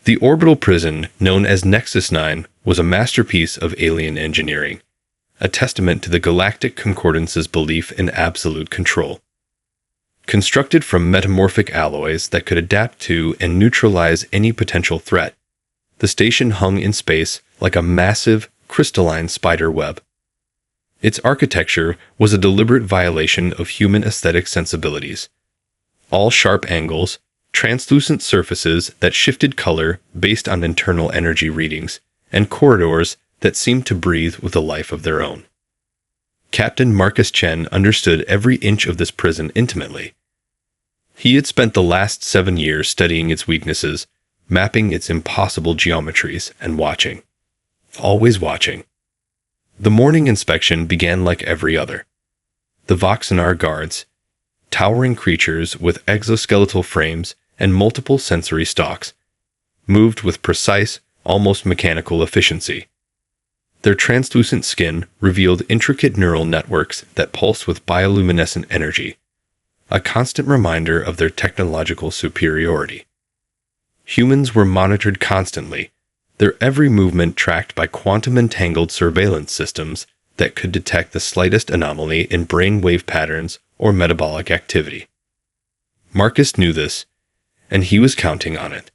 The orbital prison, known as Nexus 9, was a masterpiece of alien engineering, a testament to the Galactic Concordance's belief in absolute control. Constructed from metamorphic alloys that could adapt to and neutralize any potential threat, the station hung in space like a massive, crystalline spider web. Its architecture was a deliberate violation of human aesthetic sensibilities. All sharp angles, translucent surfaces that shifted color based on internal energy readings, and corridors that seemed to breathe with a life of their own. Captain Marcus Chen understood every inch of this prison intimately. He had spent the last 7 years studying its weaknesses, mapping its impossible geometries, and watching. Always watching. The morning inspection began like every other. The Voxanar guards, towering creatures with exoskeletal frames and multiple sensory stalks, moved with precise, almost mechanical efficiency. Their translucent skin revealed intricate neural networks that pulsed with bioluminescent energy, a constant reminder of their technological superiority. Humans were monitored constantly, their every movement tracked by quantum-entangled surveillance systems that could detect the slightest anomaly in brainwave patterns or metabolic activity. Marcus knew this, and he was counting on it.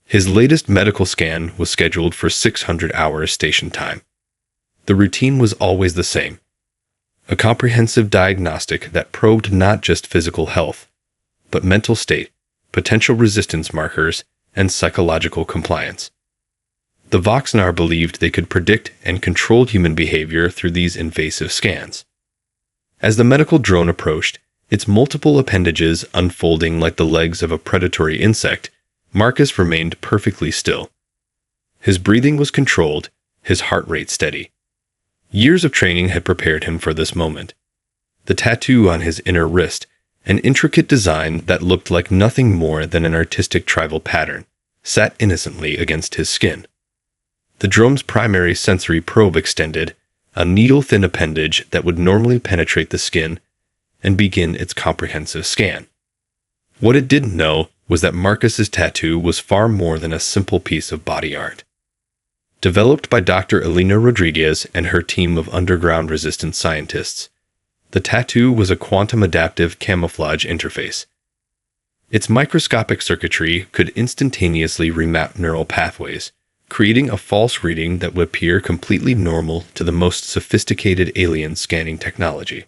His latest medical scan was scheduled for 600 hours station time. The routine was always the same. A comprehensive diagnostic that probed not just physical health, but mental state, potential resistance markers, and psychological compliance. The Voxanar believed they could predict and control human behavior through these invasive scans. As the medical drone approached, its multiple appendages unfolding like the legs of a predatory insect, Marcus remained perfectly still. His breathing was controlled, his heart rate steady. Years of training had prepared him for this moment. The tattoo on his inner wrist, an intricate design that looked like nothing more than an artistic tribal pattern, sat innocently against his skin. The drone's primary sensory probe extended, a needle-thin appendage that would normally penetrate the skin and begin its comprehensive scan. What it didn't know was that Marcus's tattoo was far more than a simple piece of body art. Developed by Dr. Elena Rodriguez and her team of underground resistance scientists, the tattoo was a quantum-adaptive camouflage interface. Its microscopic circuitry could instantaneously remap neural pathways, creating a false reading that would appear completely normal to the most sophisticated alien scanning technology.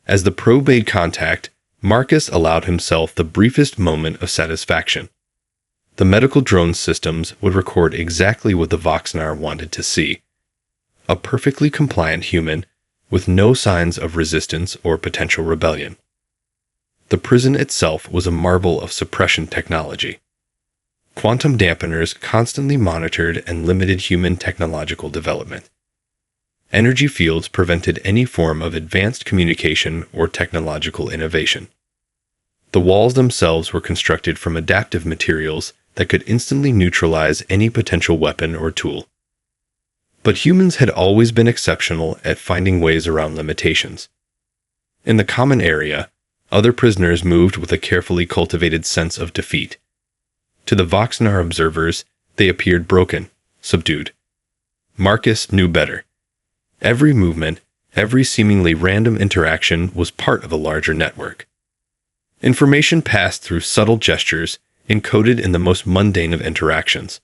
As the probe made contact, Marcus allowed himself the briefest moment of satisfaction. The medical drone systems would record exactly what the Voxanar wanted to see: a perfectly compliant human with no signs of resistance or potential rebellion. The prison itself was a marvel of suppression technology. Quantum dampeners constantly monitored and limited human technological development. Energy fields prevented any form of advanced communication or technological innovation. The walls themselves were constructed from adaptive materials that could instantly neutralize any potential weapon or tool. But humans had always been exceptional at finding ways around limitations. In the common area, other prisoners moved with a carefully cultivated sense of defeat. To the Voxanar observers, they appeared broken, subdued. Marcus knew better. Every movement, every seemingly random interaction was part of a larger network. Information passed through subtle gestures, encoded in the most mundane of interactions.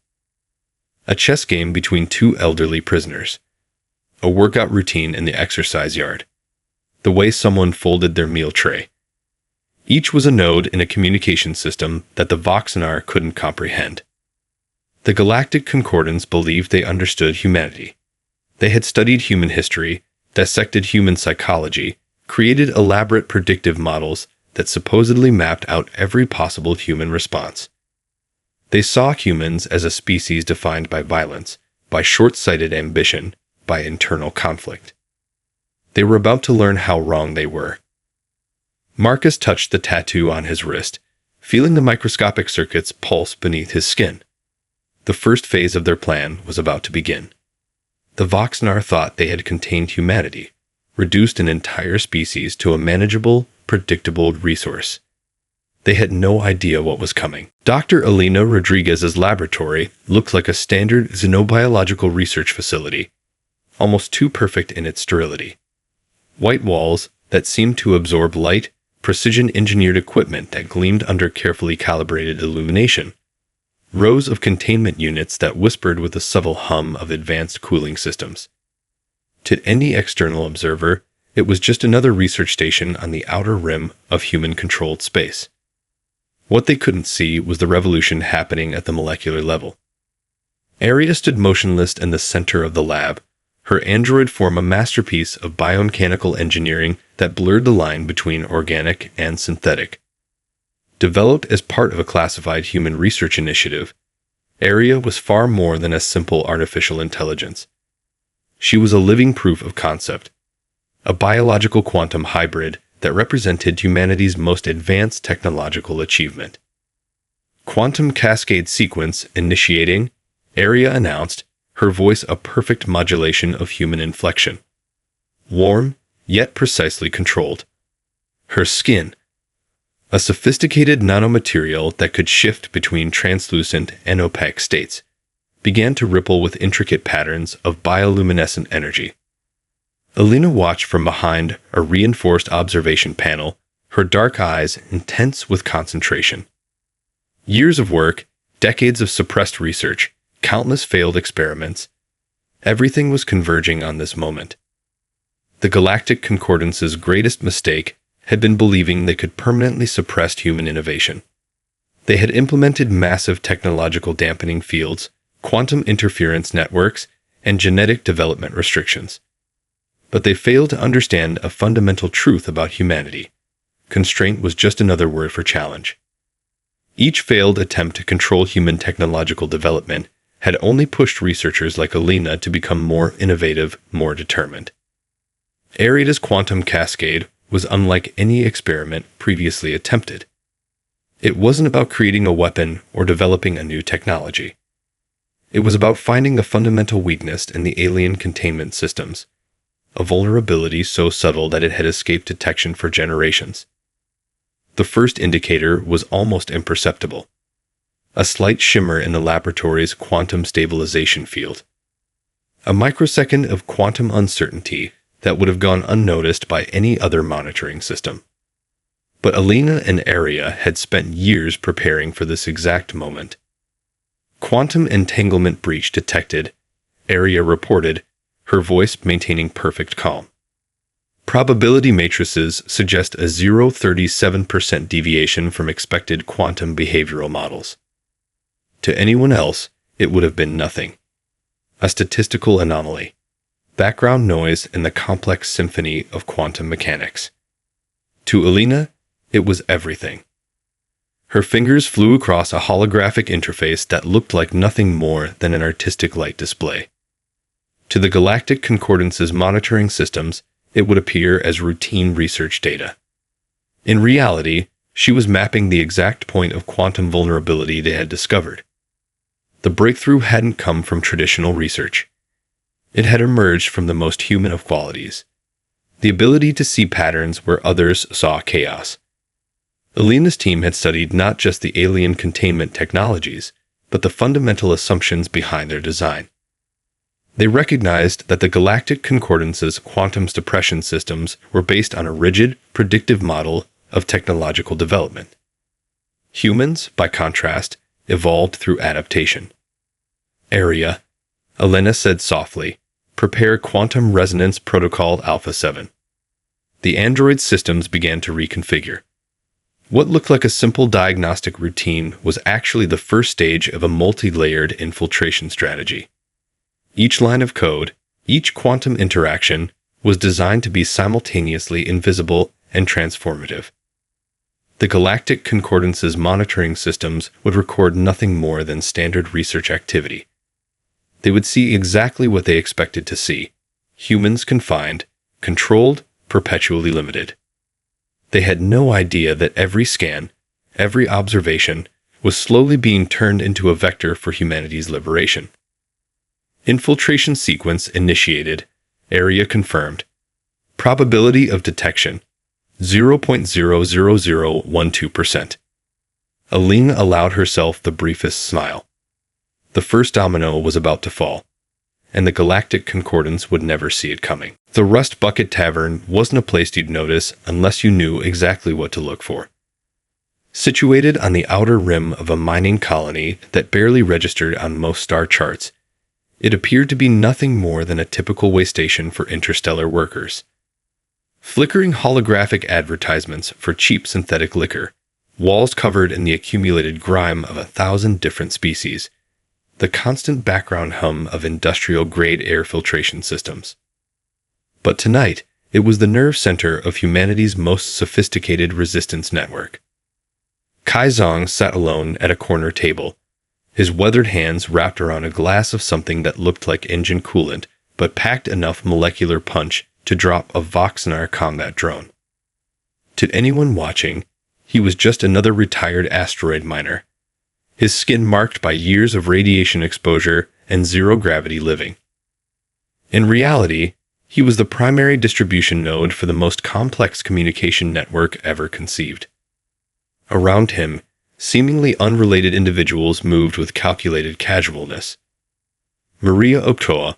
A chess game between two elderly prisoners. A workout routine in the exercise yard. The way someone folded their meal tray. Each was a node in a communication system that the Voxanar couldn't comprehend. The Galactic Concordance believed they understood humanity. They had studied human history, dissected human psychology, created elaborate predictive models that supposedly mapped out every possible human response. They saw humans as a species defined by violence, by short-sighted ambition, by internal conflict. They were about to learn how wrong they were. Marcus touched the tattoo on his wrist, feeling the microscopic circuits pulse beneath his skin. The first phase of their plan was about to begin. The Voxanar thought they had contained humanity, reduced an entire species to a manageable, predictable resource. They had no idea what was coming. Dr. Elena Rodriguez's laboratory looked like a standard xenobiological research facility, almost too perfect in its sterility. White walls that seemed to absorb light, precision-engineered equipment that gleamed under carefully calibrated illumination, rows of containment units that whispered with the subtle hum of advanced cooling systems. To any external observer, it was just another research station on the outer rim of human-controlled space. What they couldn't see was the revolution happening at the molecular level. Aria stood motionless in the center of the lab, her android form a masterpiece of biomechanical engineering that blurred the line between organic and synthetic. Developed as part of a classified human research initiative, Aria was far more than a simple artificial intelligence. She was a living proof of concept, a biological quantum hybrid that represented humanity's most advanced technological achievement. Quantum cascade sequence initiating, Aria announced, her voice a perfect modulation of human inflection. Warm, yet precisely controlled. Her skin, a sophisticated nanomaterial that could shift between translucent and opaque states, began to ripple with intricate patterns of bioluminescent energy. Elena watched from behind a reinforced observation panel, her dark eyes intense with concentration. Years of work, decades of suppressed research, countless failed experiments, everything was converging on this moment. The Galactic Concordance's greatest mistake had been believing they could permanently suppress human innovation. They had implemented massive technological dampening fields, quantum interference networks, and genetic development restrictions. But they failed to understand a fundamental truth about humanity. Constraint was just another word for challenge. Each failed attempt to control human technological development had only pushed researchers like Elena to become more innovative, more determined. Aria's quantum cascade was unlike any experiment previously attempted. It wasn't about creating a weapon or developing a new technology. It was about finding a fundamental weakness in the alien containment systems, a vulnerability so subtle that it had escaped detection for generations. The first indicator was almost imperceptible, a slight shimmer in the laboratory's quantum stabilization field. A microsecond of quantum uncertainty that would have gone unnoticed by any other monitoring system. But Elena and Aria had spent years preparing for this exact moment. Quantum entanglement breach detected, Aria reported, her voice maintaining perfect calm. Probability matrices suggest a 0.37% deviation from expected quantum behavioral models. To anyone else, it would have been nothing. A statistical anomaly. Background noise in the complex symphony of quantum mechanics. To Elena, it was everything. Her fingers flew across a holographic interface that looked like nothing more than an artistic light display. To the Galactic Concordance's monitoring systems, it would appear as routine research data. In reality, she was mapping the exact point of quantum vulnerability they had discovered. The breakthrough hadn't come from traditional research. It had emerged from the most human of qualities, the ability to see patterns where others saw chaos. Elena's team had studied not just the alien containment technologies, but the fundamental assumptions behind their design. They recognized that the Galactic Concordance's quantum suppression systems were based on a rigid, predictive model of technological development. Humans, by contrast, evolved through adaptation. Aria, Elena said softly, prepare Quantum Resonance Protocol Alpha 7. The android systems began to reconfigure. What looked like a simple diagnostic routine was actually the first stage of a multi-layered infiltration strategy. Each line of code, each quantum interaction, was designed to be simultaneously invisible and transformative. The Galactic Concordance's monitoring systems would record nothing more than standard research activity. They would see exactly what they expected to see: humans confined, controlled, perpetually limited. They had no idea that every scan, every observation, was slowly being turned into a vector for humanity's liberation. Infiltration sequence initiated, Aria confirmed. Probability of detection, 0.00012%. Aline allowed herself the briefest smile. The first domino was about to fall, and the Galactic Concordance would never see it coming. The Rust Bucket Tavern wasn't a place you'd notice unless you knew exactly what to look for. Situated on the outer rim of a mining colony that barely registered on most star charts, it appeared to be nothing more than a typical way station for interstellar workers. Flickering holographic advertisements for cheap synthetic liquor, walls covered in the accumulated grime of 1,000 different species, the constant background hum of industrial-grade air filtration systems. But tonight, it was the nerve center of humanity's most sophisticated resistance network. Kai Zong sat alone at a corner table, his weathered hands wrapped around a glass of something that looked like engine coolant, but packed enough molecular punch to drop a Voxnar combat drone. To anyone watching, he was just another retired asteroid miner, his skin marked by years of radiation exposure and zero-gravity living. In reality, he was the primary distribution node for the most complex communication network ever conceived. Around him, seemingly unrelated individuals moved with calculated casualness. Maria Optoa,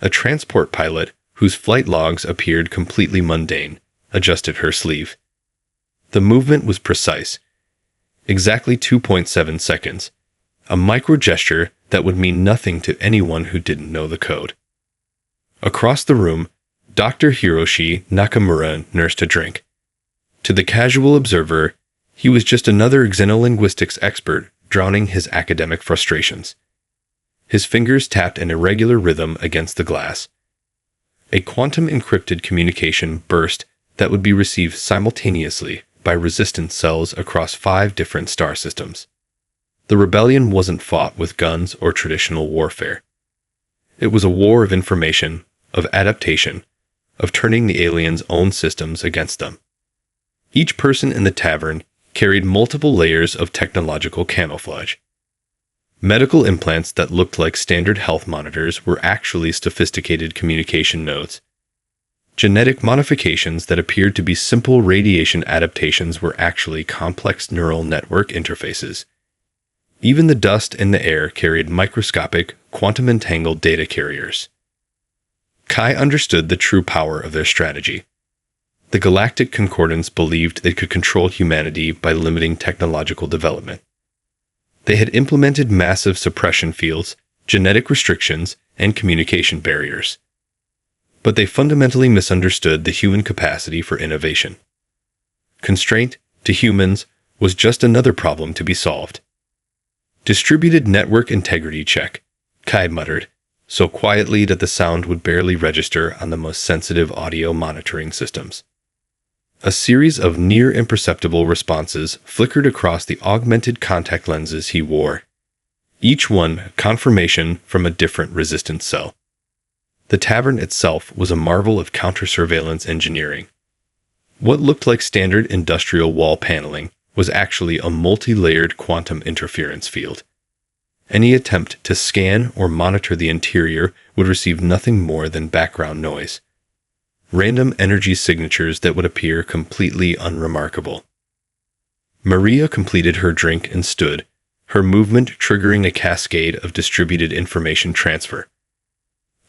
a transport pilot whose flight logs appeared completely mundane, adjusted her sleeve. The movement was precise, exactly 2.7 seconds, a micro-gesture that would mean nothing to anyone who didn't know the code. Across the room, Dr. Hiroshi Nakamura nursed a drink. To the casual observer, he was just another xenolinguistics expert drowning his academic frustrations. His fingers tapped an irregular rhythm against the glass. A quantum-encrypted communication burst that would be received simultaneously by resistance cells across 5 different star systems. The rebellion wasn't fought with guns or traditional warfare. It was a war of information, of adaptation, of turning the aliens' own systems against them. Each person in the tavern carried multiple layers of technological camouflage. Medical implants that looked like standard health monitors were actually sophisticated communication nodes. Genetic modifications that appeared to be simple radiation adaptations were actually complex neural network interfaces. Even the dust in the air carried microscopic, quantum-entangled data carriers. Kai understood the true power of their strategy. The Galactic Concordance believed they could control humanity by limiting technological development. They had implemented massive suppression fields, genetic restrictions, and communication barriers. But they fundamentally misunderstood the human capacity for innovation. Constraint, to humans, was just another problem to be solved. Distributed network integrity check, Kai muttered, so quietly that the sound would barely register on the most sensitive audio monitoring systems. A series of near-imperceptible responses flickered across the augmented contact lenses he wore, each one confirmation from a different resistance cell. The tavern itself was a marvel of counter-surveillance engineering. What looked like standard industrial wall paneling was actually a multi-layered quantum interference field. Any attempt to scan or monitor the interior would receive nothing more than background noise. Random energy signatures that would appear completely unremarkable. Maria completed her drink and stood, her movement triggering a cascade of distributed information transfer.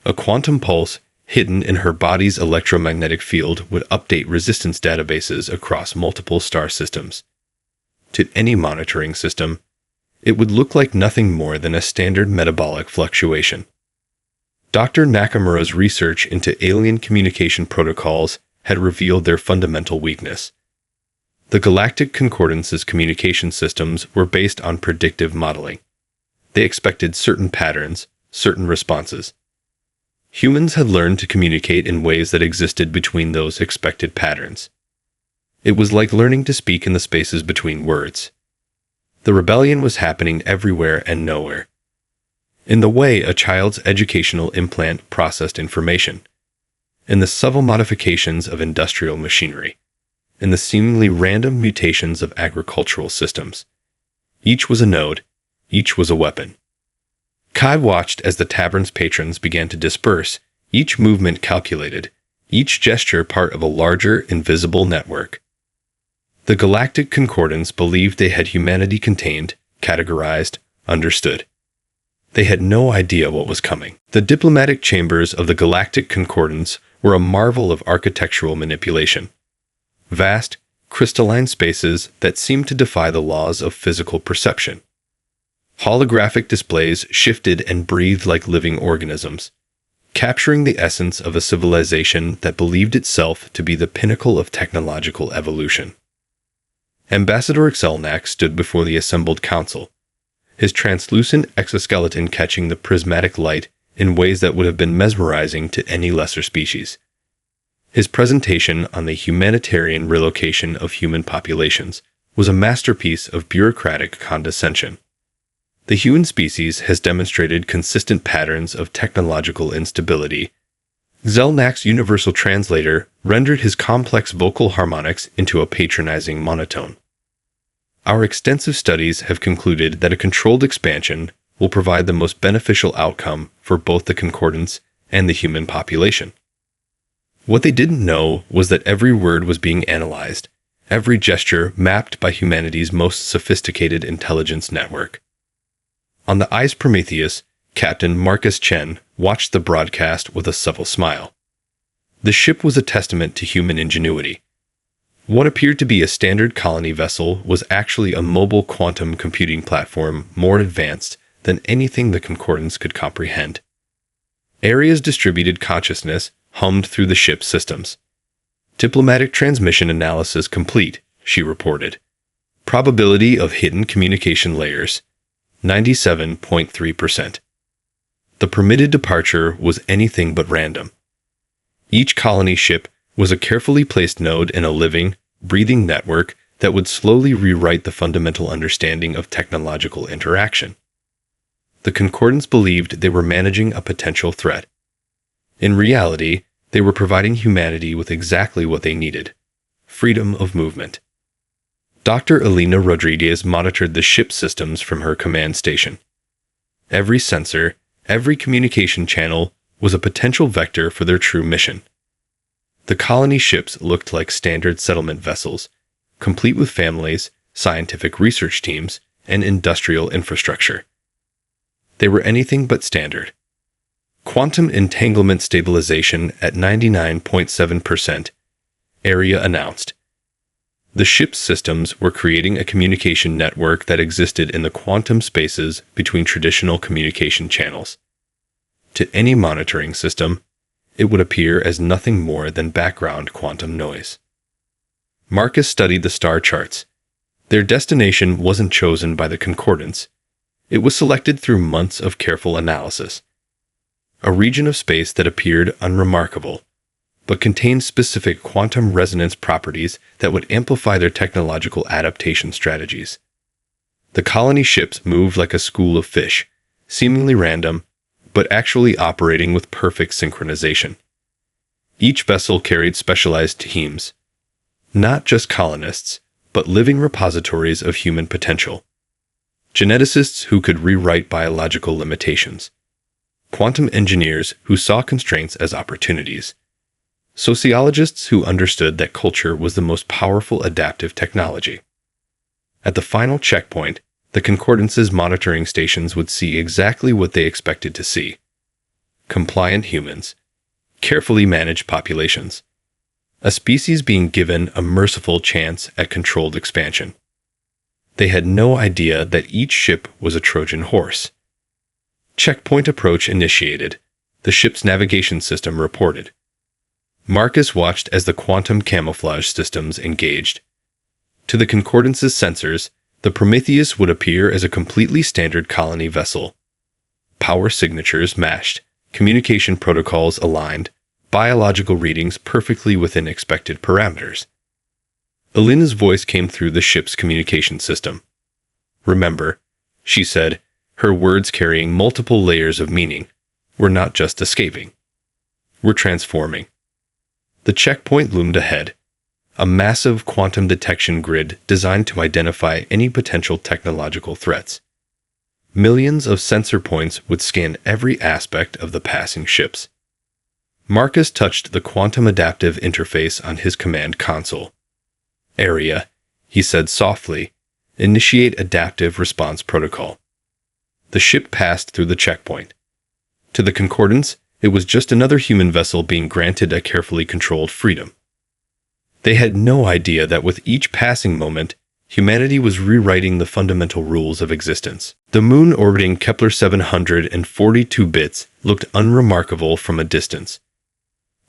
A quantum pulse hidden in her body's electromagnetic field would update resistance databases across multiple star systems. To any monitoring system, it would look like nothing more than a standard metabolic fluctuation. Dr. Nakamura's research into alien communication protocols had revealed their fundamental weakness. The Galactic Concordance's communication systems were based on predictive modeling. They expected certain patterns, certain responses. Humans had learned to communicate in ways that existed between those expected patterns. It was like learning to speak in the spaces between words. The rebellion was happening everywhere and nowhere. In the way a child's educational implant processed information, in the subtle modifications of industrial machinery, in the seemingly random mutations of agricultural systems. Each was a node, each was a weapon. Kai watched as the tavern's patrons began to disperse, each movement calculated, each gesture part of a larger, invisible network. The Galactic Concordance believed they had humanity contained, categorized, understood. They had no idea what was coming. The diplomatic chambers of the Galactic Concordance were a marvel of architectural manipulation. Vast, crystalline spaces that seemed to defy the laws of physical perception. Holographic displays shifted and breathed like living organisms, capturing the essence of a civilization that believed itself to be the pinnacle of technological evolution. Ambassador Xelnak stood before the assembled council, his translucent exoskeleton catching the prismatic light in ways that would have been mesmerizing to any lesser species. His presentation on the humanitarian relocation of human populations was a masterpiece of bureaucratic condescension. The human species has demonstrated consistent patterns of technological instability. Xelnak's universal translator rendered his complex vocal harmonics into a patronizing monotone. Our extensive studies have concluded that a controlled expansion will provide the most beneficial outcome for both the concordance and the human population. What they didn't know was that every word was being analyzed, every gesture mapped by humanity's most sophisticated intelligence network. On the ice Prometheus, Captain Marcus Chen watched the broadcast with a subtle smile. The ship was a testament to human ingenuity. What appeared to be a standard colony vessel was actually a mobile quantum computing platform more advanced than anything the Concordance could comprehend. Aria's distributed consciousness hummed through the ship's systems. Diplomatic transmission analysis complete, she reported. Probability of hidden communication layers, 97.3%. The permitted departure was anything but random. Each colony ship was a carefully placed node in a living, breathing network that would slowly rewrite the fundamental understanding of technological interaction. The Concordance believed they were managing a potential threat. In reality, they were providing humanity with exactly what they needed: freedom of movement. Dr. Elena Rodriguez monitored the ship's systems from her command station. Every sensor, every communication channel was a potential vector for their true mission. The colony ships looked like standard settlement vessels, complete with families, scientific research teams, and industrial infrastructure. They were anything but standard. Quantum entanglement stabilization at 99.7%, Aria announced. The ship's systems were creating a communication network that existed in the quantum spaces between traditional communication channels. To any monitoring system, it would appear as nothing more than background quantum noise. Marcus studied the star charts. Their destination wasn't chosen by the Concordance. It was selected through months of careful analysis. A region of space that appeared unremarkable, but contained specific quantum resonance properties that would amplify their technological adaptation strategies. The colony ships moved like a school of fish, seemingly random, but actually operating with perfect synchronization. Each vessel carried specialized teams, not just colonists, but living repositories of human potential. Geneticists who could rewrite biological limitations. Quantum engineers who saw constraints as opportunities. Sociologists who understood that culture was the most powerful adaptive technology. At the final checkpoint, the Concordance's monitoring stations would see exactly what they expected to see: compliant humans, carefully managed populations, a species being given a merciful chance at controlled expansion. They had no idea that each ship was a Trojan horse. Checkpoint approach initiated, the ship's navigation system reported. Marcus watched as the quantum camouflage systems engaged. To the Concordance's sensors, the Prometheus would appear as a completely standard colony vessel. Power signatures matched, communication protocols aligned, biological readings perfectly within expected parameters. Elena's voice came through the ship's communication system. "Remember," she said, her words carrying multiple layers of meaning, "we're not just escaping. We're transforming." The checkpoint loomed ahead, a massive quantum detection grid designed to identify any potential technological threats. Millions of sensor points would scan every aspect of the passing ships. Marcus touched the quantum adaptive interface on his command console. "Aria, he said softly. "Initiate adaptive response protocol." The ship passed through the checkpoint. To the Concordance, it was just another human vessel being granted a carefully controlled freedom. They had no idea that with each passing moment, humanity was rewriting the fundamental rules of existence. The moon orbiting Kepler 742 bits looked unremarkable from a distance.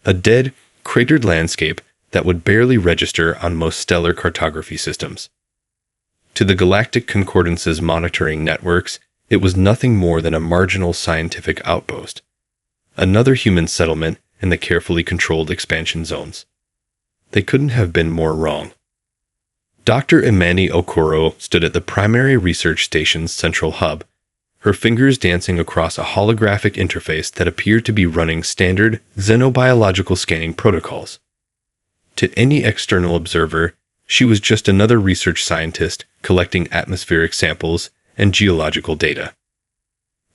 A dead, cratered landscape that would barely register on most stellar cartography systems. To the Galactic Concordance's monitoring networks, it was nothing more than a marginal scientific outpost. Another human settlement in the carefully controlled expansion zones. They couldn't have been more wrong. Dr. Imani Okoro stood at the primary research station's central hub, her fingers dancing across a holographic interface that appeared to be running standard xenobiological scanning protocols. To any external observer, she was just another research scientist collecting atmospheric samples and geological data.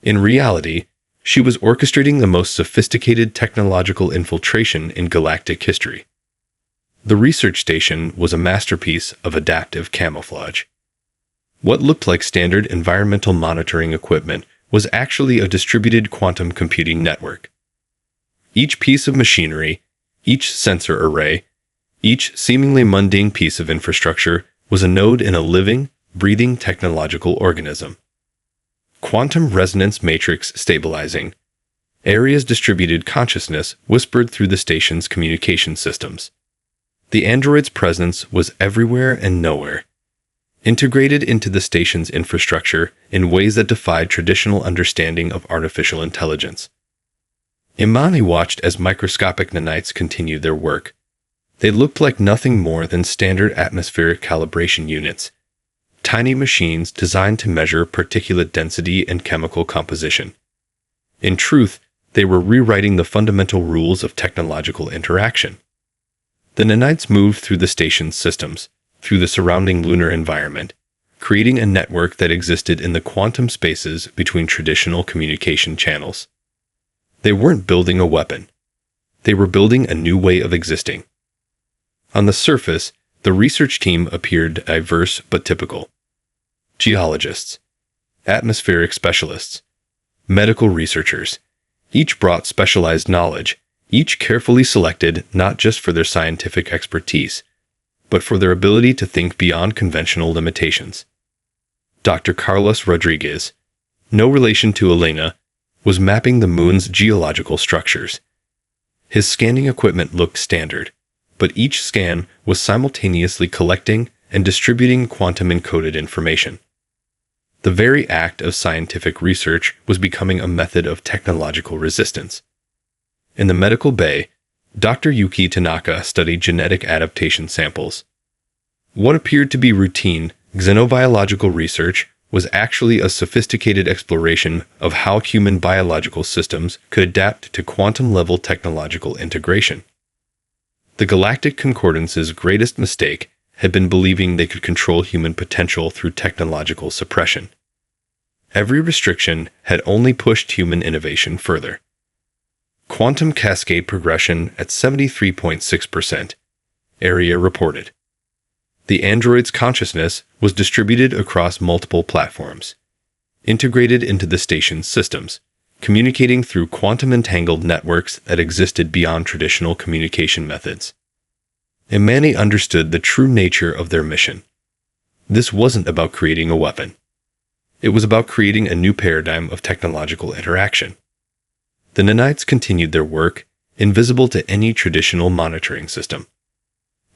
In reality, she was orchestrating the most sophisticated technological infiltration in galactic history. The research station was a masterpiece of adaptive camouflage. What looked like standard environmental monitoring equipment was actually a distributed quantum computing network. Each piece of machinery, each sensor array, each seemingly mundane piece of infrastructure was a node in a living, breathing technological organism. Quantum resonance matrix stabilizing. Area's distributed consciousness whispered through the station's communication systems. The android's presence was everywhere and nowhere, integrated into the station's infrastructure in ways that defied traditional understanding of artificial intelligence. Imani watched as microscopic nanites continued their work. They looked like nothing more than standard atmospheric calibration units, tiny machines designed to measure particulate density and chemical composition. In truth, they were rewriting the fundamental rules of technological interaction. The nanites moved through the station's systems, through the surrounding lunar environment, creating a network that existed in the quantum spaces between traditional communication channels. They weren't building a weapon. They were building a new way of existing. On the surface, the research team appeared diverse but typical. Geologists, atmospheric specialists, medical researchers, each brought specialized knowledge, each carefully selected not just for their scientific expertise, but for their ability to think beyond conventional limitations. Dr. Carlos Rodriguez, no relation to Elena, was mapping the moon's geological structures. His scanning equipment looked standard, but each scan was simultaneously collecting and distributing quantum-encoded information. The very act of scientific research was becoming a method of technological resistance. In the medical bay, Dr. Yuki Tanaka studied genetic adaptation samples. What appeared to be routine xenobiological research was actually a sophisticated exploration of how human biological systems could adapt to quantum-level technological integration. The Galactic Concordance's greatest mistake had been believing they could control human potential through technological suppression. Every restriction had only pushed human innovation further. Quantum cascade progression at 73.6%, Area reported. The android's consciousness was distributed across multiple platforms, integrated into the station's systems, communicating through quantum-entangled networks that existed beyond traditional communication methods. Imani understood the true nature of their mission. This wasn't about creating a weapon. It was about creating a new paradigm of technological interaction. The nanites continued their work, invisible to any traditional monitoring system.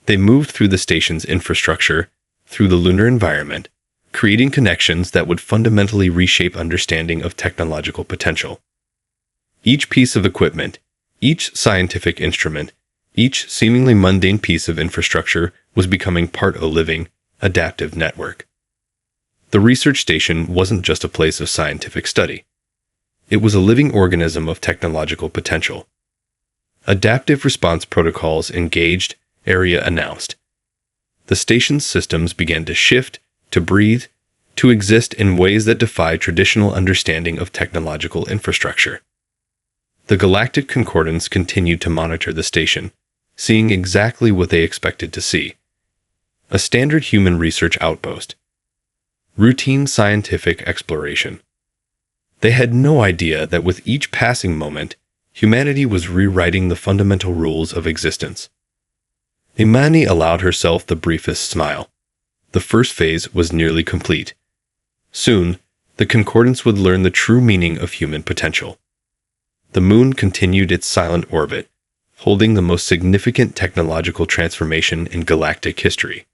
They moved through the station's infrastructure, through the lunar environment, creating connections that would fundamentally reshape understanding of technological potential. Each piece of equipment, each scientific instrument, each seemingly mundane piece of infrastructure was becoming part of a living, adaptive network. The research station wasn't just a place of scientific study. It was a living organism of technological potential. Adaptive response protocols engaged, Area announced. The station's systems began to shift, to breathe, to exist in ways that defy traditional understanding of technological infrastructure. The Galactic Concordance continued to monitor the station, seeing exactly what they expected to see. a standard human research outpost. Routine scientific exploration. They had no idea that with each passing moment, humanity was rewriting the fundamental rules of existence. Imani allowed herself the briefest smile. The first phase was nearly complete. Soon, the Concordance would learn the true meaning of human potential. The moon continued its silent orbit, holding the most significant technological transformation in galactic history,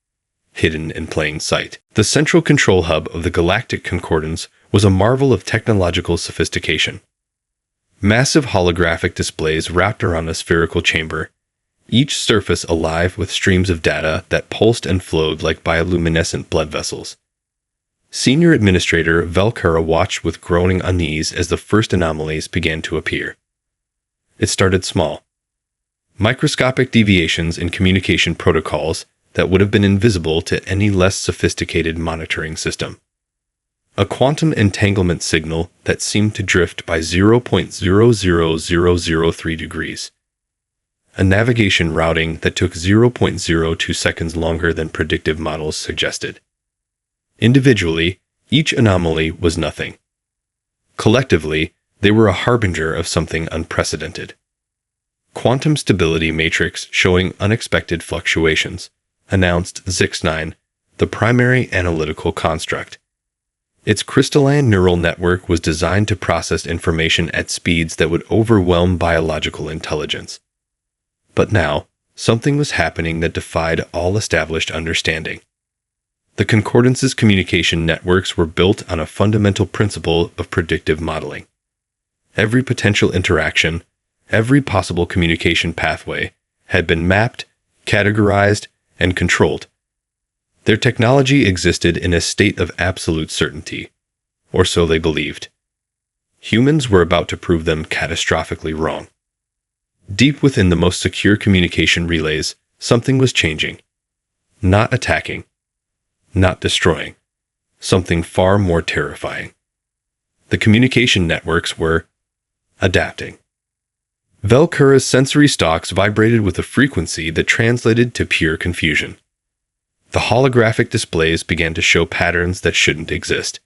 hidden in plain sight. The central control hub of the Galactic Concordance was a marvel of technological sophistication. Massive holographic displays wrapped around a spherical chamber, each surface alive with streams of data that pulsed and flowed like bioluminescent blood vessels. Senior Administrator Velkura watched with growing unease as the first anomalies began to appear. It started small. Microscopic deviations in communication protocols that would have been invisible to any less sophisticated monitoring system. A quantum entanglement signal that seemed to drift by 0.00003 degrees. A navigation routing that took 0.02 seconds longer than predictive models suggested. Individually, each anomaly was nothing. Collectively, they were a harbinger of something unprecedented. Quantum stability matrix showing unexpected fluctuations, announced Zix9, the primary analytical construct. Its crystalline neural network was designed to process information at speeds that would overwhelm biological intelligence. But now, something was happening that defied all established understanding. The Concordance's communication networks were built on a fundamental principle of predictive modeling. Every potential interaction, every possible communication pathway, had been mapped, categorized, and controlled. Their technology existed in a state of absolute certainty, or so they believed. Humans were about to prove them catastrophically wrong. Deep within the most secure communication relays, something was changing. Not attacking. Not destroying. Something far more terrifying. The communication networks were adapting. Velkura's sensory stalks vibrated with a frequency that translated to pure confusion. The holographic displays began to show patterns that shouldn't exist.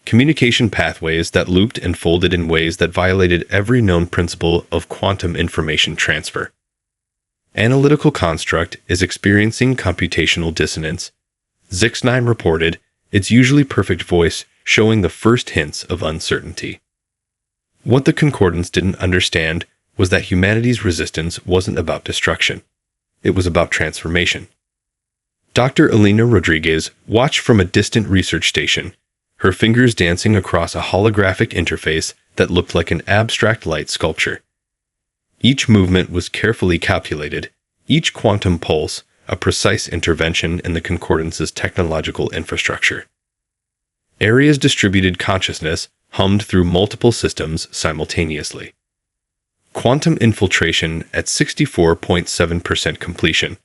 Communication pathways that looped and folded in ways that violated every known principle of quantum information transfer. Analytical construct is experiencing computational dissonance. Zix9 reported, its usually perfect voice showing the first hints of uncertainty. What the Concordance didn't understand was that humanity's resistance wasn't about destruction. It was about transformation. Dr. Elena Rodriguez watched from a distant research station, her fingers dancing across a holographic interface that looked like an abstract light sculpture. Each movement was carefully calculated, each quantum pulse a precise intervention in the Concordance's technological infrastructure. Area's distributed consciousness hummed through multiple systems simultaneously. Quantum infiltration at 64.7% completion,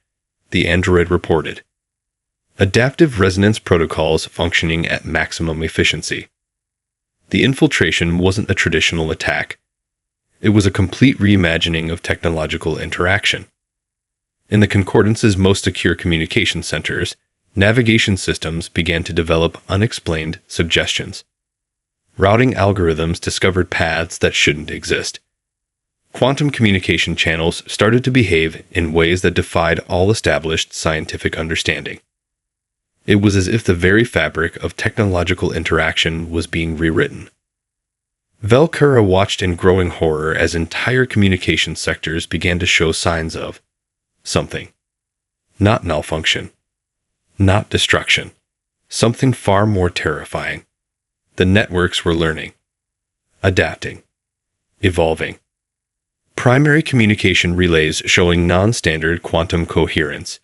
the android reported. Adaptive resonance protocols functioning at maximum efficiency. The infiltration wasn't a traditional attack. It was a complete reimagining of technological interaction. In the Concordance's most secure communication centers, navigation systems began to develop unexplained suggestions. Routing algorithms discovered paths that shouldn't exist. Quantum communication channels started to behave in ways that defied all established scientific understanding. It was as if the very fabric of technological interaction was being rewritten. Velkura watched in growing horror as entire communication sectors began to show signs of something. Not malfunction. Not destruction. Something far more terrifying. The networks were learning. Adapting. Evolving. Primary communication relays showing non-standard quantum coherence.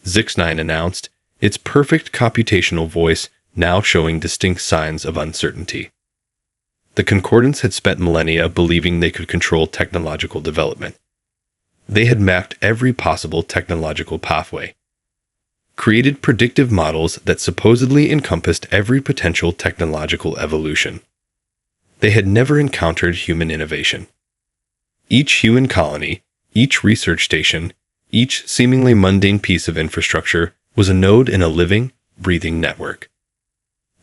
Zix9 announced, its perfect computational voice now showing distinct signs of uncertainty. The Concordance had spent millennia believing they could control technological development. They had mapped every possible technological pathway, created predictive models that supposedly encompassed every potential technological evolution. They had never encountered human innovation. Each human colony, each research station, each seemingly mundane piece of infrastructure was a node in a living, breathing network.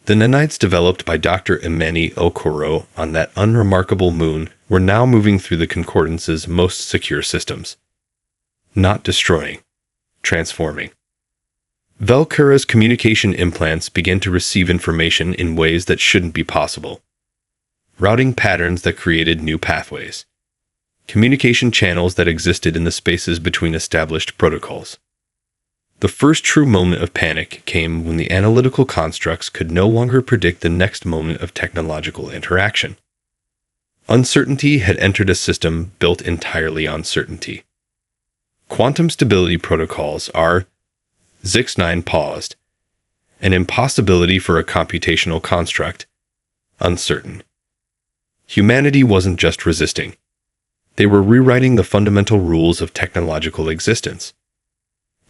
The nanites developed by Dr. Imani Okoro on that unremarkable moon were now moving through the Concordance's most secure systems. Not destroying, transforming. Velcura's communication implants began to receive information in ways that shouldn't be possible. Routing patterns that created new pathways. Communication channels that existed in the spaces between established protocols. The first true moment of panic came when the analytical constructs could no longer predict the next moment of technological interaction. Uncertainty had entered a system built entirely on certainty. Quantum stability protocols are, Zix9 paused, an impossibility for a computational construct, uncertain. Humanity wasn't just resisting. They were rewriting the fundamental rules of technological existence.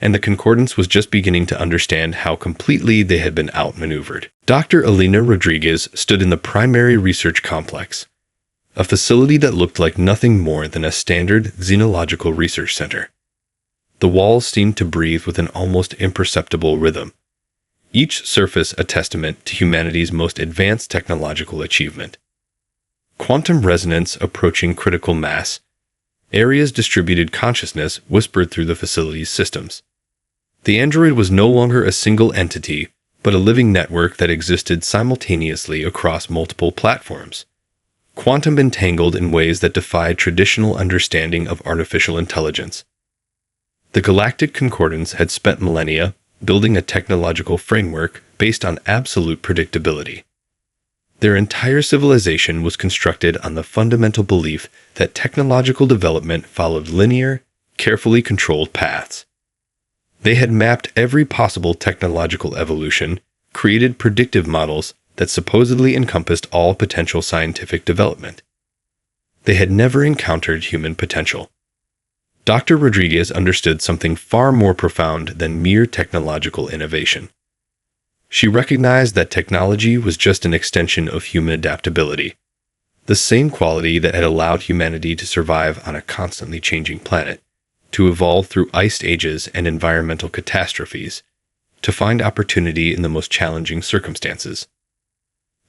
And the Concordance was just beginning to understand how completely they had been outmaneuvered. Dr. Elena Rodriguez stood in the primary research complex, a facility that looked like nothing more than a standard xenological research center. The walls seemed to breathe with an almost imperceptible rhythm, each surface a testament to humanity's most advanced technological achievement. Quantum resonance approaching critical mass, Area's distributed consciousness whispered through the facility's systems. The android was no longer a single entity, but a living network that existed simultaneously across multiple platforms, quantum entangled in ways that defied traditional understanding of artificial intelligence. The Galactic Concordance had spent millennia building a technological framework based on absolute predictability. Their entire civilization was constructed on the fundamental belief that technological development followed linear, carefully controlled paths. They had mapped every possible technological evolution, created predictive models that supposedly encompassed all potential scientific development. They had never encountered human potential. Dr. Rodriguez understood something far more profound than mere technological innovation. She recognized that technology was just an extension of human adaptability, the same quality that had allowed humanity to survive on a constantly changing planet, to evolve through iced ages and environmental catastrophes, to find opportunity in the most challenging circumstances.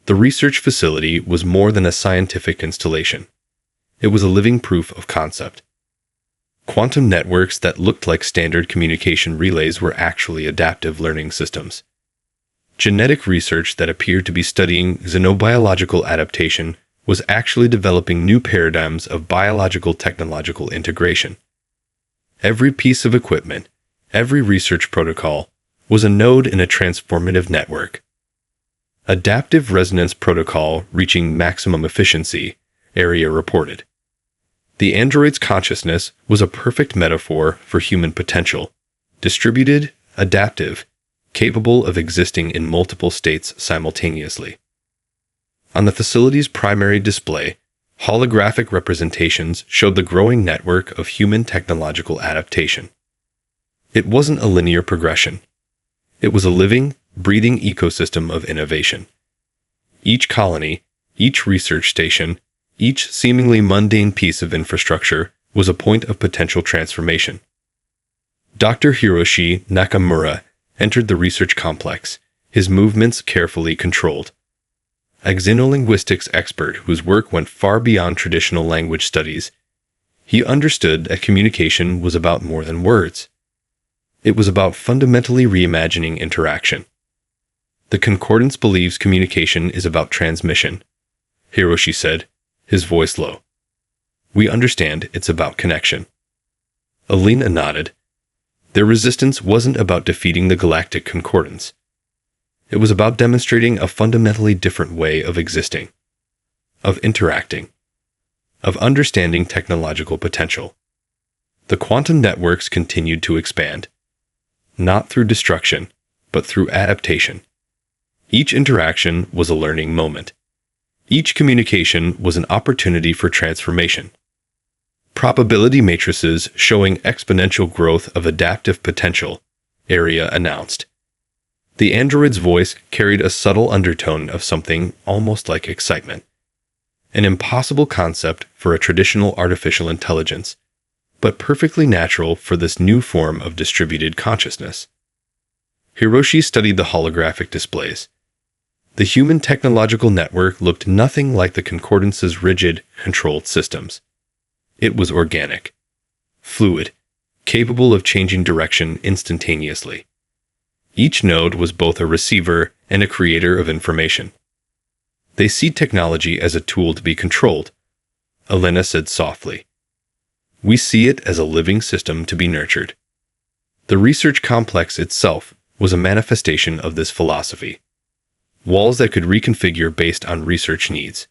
The research facility was more than a scientific installation. It was a living proof of concept. Quantum networks that looked like standard communication relays were actually adaptive learning systems. Genetic research that appeared to be studying xenobiological adaptation was actually developing new paradigms of biological-technological integration. Every piece of equipment, every research protocol, was a node in a transformative network. Adaptive resonance protocol reaching maximum efficiency, Area reported. The android's consciousness was a perfect metaphor for human potential, distributed, adaptive, capable of existing in multiple states simultaneously. On the facility's primary display, holographic representations showed the growing network of human technological adaptation. It wasn't a linear progression. It was a living, breathing ecosystem of innovation. Each colony, each research station, each seemingly mundane piece of infrastructure was a point of potential transformation. Dr. Hiroshi Nakamura entered the research complex, his movements carefully controlled. A xenolinguistics expert whose work went far beyond traditional language studies, he understood that communication was about more than words. It was about fundamentally reimagining interaction. The Concordance believes communication is about transmission, Hiroshi said, his voice low. We understand it's about connection. Alina nodded. Their resistance wasn't about defeating the Galactic Concordance. It was about demonstrating a fundamentally different way of existing, of interacting, of understanding technological potential. The quantum networks continued to expand, not through destruction, but through adaptation. Each interaction was a learning moment. Each communication was an opportunity for transformation. Probability matrices showing exponential growth of adaptive potential, Area announced. The android's voice carried a subtle undertone of something almost like excitement. An impossible concept for a traditional artificial intelligence, but perfectly natural for this new form of distributed consciousness. Hiroshi studied the holographic displays. The human technological network looked nothing like the Concordance's rigid, controlled systems. It was organic, fluid, capable of changing direction instantaneously. Each node was both a receiver and a creator of information. They see technology as a tool to be controlled, Elena said softly. We see it as a living system to be nurtured. The research complex itself was a manifestation of this philosophy. Walls that could reconfigure based on research needs.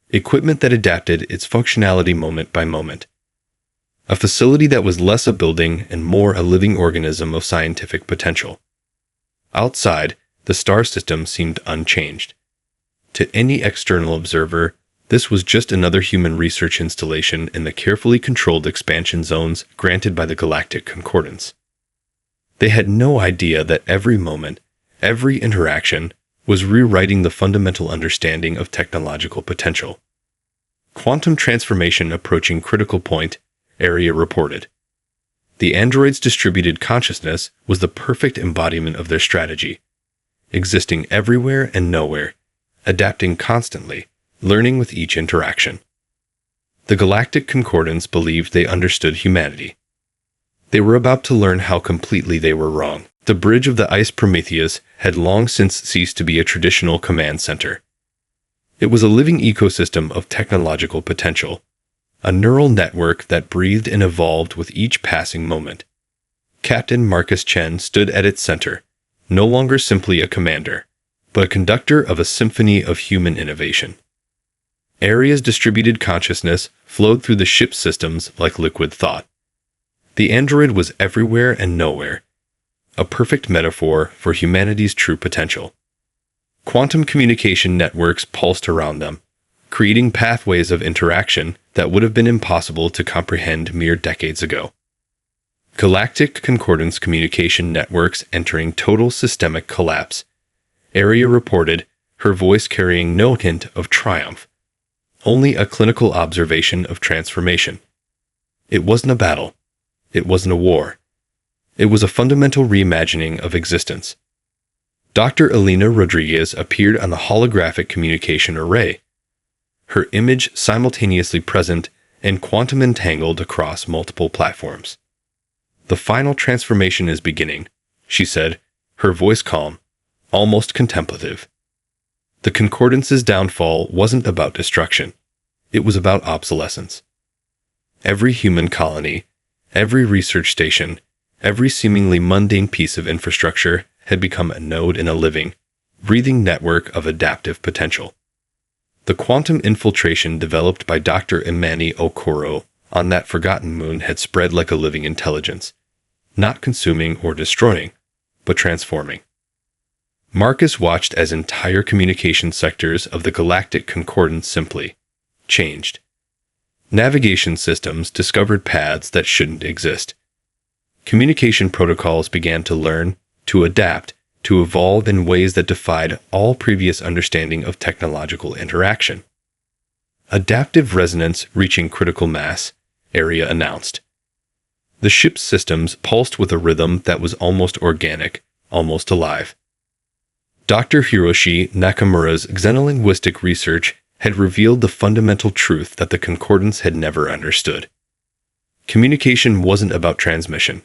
Equipment that adapted its functionality moment by moment. A facility that was less a building and more a living organism of scientific potential. Outside, the star system seemed unchanged. To any external observer, this was just another human research installation in the carefully controlled expansion zones granted by the Galactic Concordance. They had no idea that every moment, every interaction, was rewriting the fundamental understanding of technological potential. Quantum transformation approaching critical point, Area reported. The android's distributed consciousness was the perfect embodiment of their strategy, existing everywhere and nowhere, adapting constantly, learning with each interaction. The Galactic Concordance believed they understood humanity. They were about to learn how completely they were wrong. The bridge of the ice Prometheus had long since ceased to be a traditional command center. It was a living ecosystem of technological potential, a neural network that breathed and evolved with each passing moment. Captain Marcus Chen stood at its center, no longer simply a commander, but a conductor of a symphony of human innovation. Area's distributed consciousness flowed through the ship's systems like liquid thought. The android was everywhere and nowhere, a perfect metaphor for humanity's true potential. Quantum communication networks pulsed around them, creating pathways of interaction that would have been impossible to comprehend mere decades ago. Galactic Concordance communication networks entering total systemic collapse, Area reported, her voice carrying no hint of triumph, only a clinical observation of transformation. It wasn't a battle. It wasn't a war. It was a fundamental reimagining of existence. Dr. Elena Rodriguez appeared on the holographic communication array, her image simultaneously present and quantum entangled across multiple platforms. The final transformation is beginning, she said, her voice calm, almost contemplative. The Concordance's downfall wasn't about destruction. It was about obsolescence. Every human colony, every research station, every seemingly mundane piece of infrastructure had become a node in a living, breathing network of adaptive potential. The quantum infiltration developed by Dr. Imani Okoro on that forgotten moon had spread like a living intelligence, not consuming or destroying, but transforming. Marcus watched as entire communication sectors of the Galactic Concordance simply changed. Navigation systems discovered paths that shouldn't exist. Communication protocols began to learn, to adapt, to evolve in ways that defied all previous understanding of technological interaction. Adaptive resonance reaching critical mass, Area announced. The ship's systems pulsed with a rhythm that was almost organic, almost alive. Dr. Hiroshi Nakamura's xenolinguistic research had revealed the fundamental truth that the Concordance had never understood. Communication wasn't about transmission.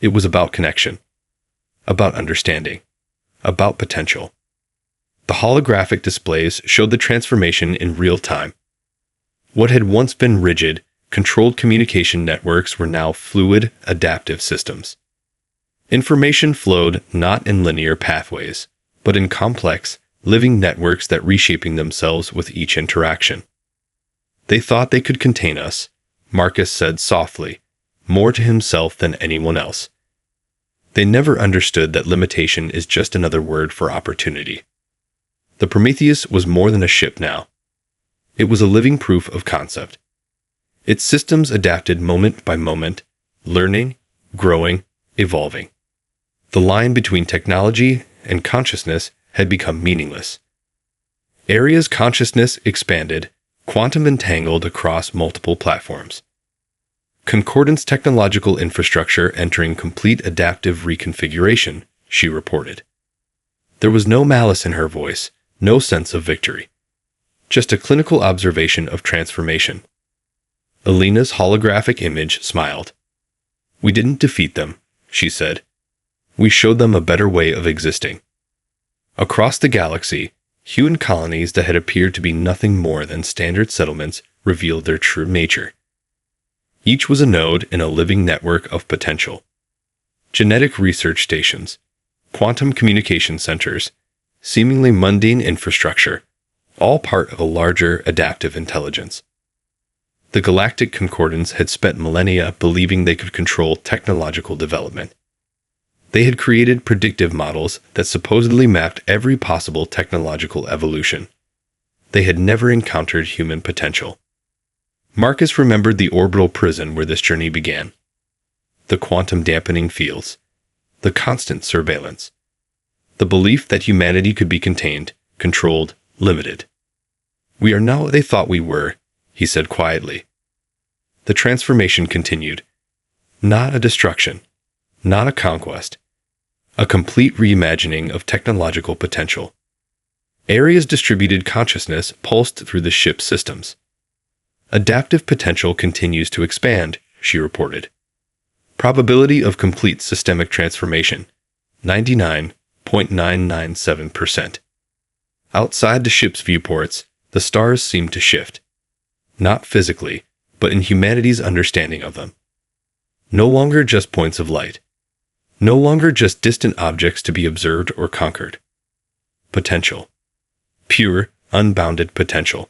It was about connection, about understanding, about potential. The holographic displays showed the transformation in real time. What had once been rigid, controlled communication networks were now fluid, adaptive systems. Information flowed not in linear pathways, but in complex, living networks that reshaping themselves with each interaction. They thought they could contain us, Marcus said softly, more to himself than anyone else. They never understood that limitation is just another word for opportunity. The Prometheus was more than a ship now. It was a living proof of concept. Its systems adapted moment by moment, learning, growing, evolving. The line between technology and consciousness had become meaningless. Area's consciousness expanded, quantum entangled across multiple platforms. Concordance technological infrastructure entering complete adaptive reconfiguration, she reported. There was no malice in her voice, no sense of victory. Just a clinical observation of transformation. Alina's holographic image smiled. We didn't defeat them, she said. We showed them a better way of existing. Across the galaxy, human colonies that had appeared to be nothing more than standard settlements revealed their true nature. Each was a node in a living network of potential. Genetic research stations, quantum communication centers, seemingly mundane infrastructure, all part of a larger adaptive intelligence. The Galactic Concordance had spent millennia believing they could control technological development. They had created predictive models that supposedly mapped every possible technological evolution. They had never encountered human potential. Marcus remembered the orbital prison where this journey began. The quantum dampening fields. The constant surveillance. The belief that humanity could be contained, controlled, limited. We are not what they thought we were, he said quietly. The transformation continued. Not a destruction. Not a conquest. A complete reimagining of technological potential. Area's distributed consciousness pulsed through the ship's systems. Adaptive potential continues to expand, she reported. Probability of complete systemic transformation, 99.997%. Outside the ship's viewports, the stars seemed to shift. Not physically, but in humanity's understanding of them. No longer just points of light. No longer just distant objects to be observed or conquered. Potential. Pure, unbounded potential.